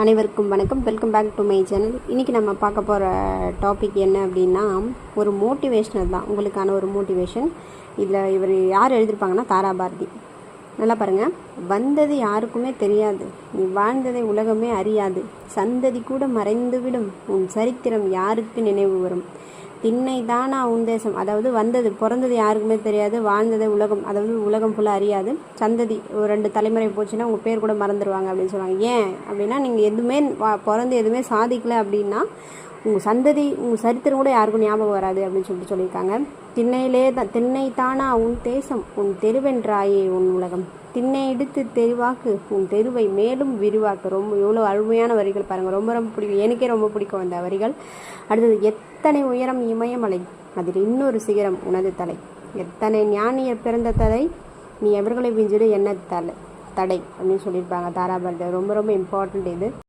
அனைவருக்கும் வணக்கம். Welcome back to my channel. இன்றைக்கி நம்ம பார்க்க போகிற டாபிக் என்ன அப்படின்னா, ஒரு மோட்டிவேஷ்னல் தான், உங்களுக்கான ஒரு மோட்டிவேஷன். இதில் இவர் யார் எழுதியிருப்பாங்கன்னா தாரா பாரதி. நல்லா பாருங்கள். வந்தது யாருக்குமே தெரியாது, நீ வாழ்ந்ததை உலகமே அறியாது, சந்ததி கூட மறைந்துவிடும், உன் சரித்திரம் யாருக்கு நினைவு வரும், திண்ணை தானா உன் தேசம். அதாவது வந்தது பிறந்தது யாருக்குமே தெரியாது, வாழ்ந்ததை உலகம், அதாவது உலகம் ஃபுல்லாக அறியாது, சந்ததி ஒரு 2 தலைமுறை போச்சுன்னா உங்கள் பேர் கூட மறந்துடுவாங்க அப்படின்னு சொல்லுவாங்க. ஏன் அப்படின்னா, நீங்கள் எதுவுமே பிறந்து எதுவுமே சாதிக்கலை அப்படின்னா உங்கள் சந்ததி, உங்கள் சரித்திரம் கூட யாருக்கும் ஞாபகம் வராது அப்படின்னு சொல்லியிருக்காங்க. திண்ணை தானா உன் தேசம், உன் தெருவென்றாயே உன் உலகம், திண்ணை எடுத்து தெருவாக்கு, உன் தெருவை மேலும் விரிவாக்கு. ரொம்ப எவ்வளோ அருமையான வரிகள் பாருங்கள். ரொம்ப ரொம்ப பிடிக்கும், எனக்கே ரொம்ப பிடிக்கும் அந்த வரிகள். அடுத்தது, எத்தனை உயரம் இமயமலை, அதில் இன்னொரு சிகரம் உனது தலை, எத்தனை ஞானியர் பிறந்த தலை, நீ எவர்களை விஞ்சிடு என்ன தடை அப்படின்னு சொல்லியிருப்பாங்க தாரா பாரதி. ரொம்ப ரொம்ப இம்பார்ட்டண்ட் இது.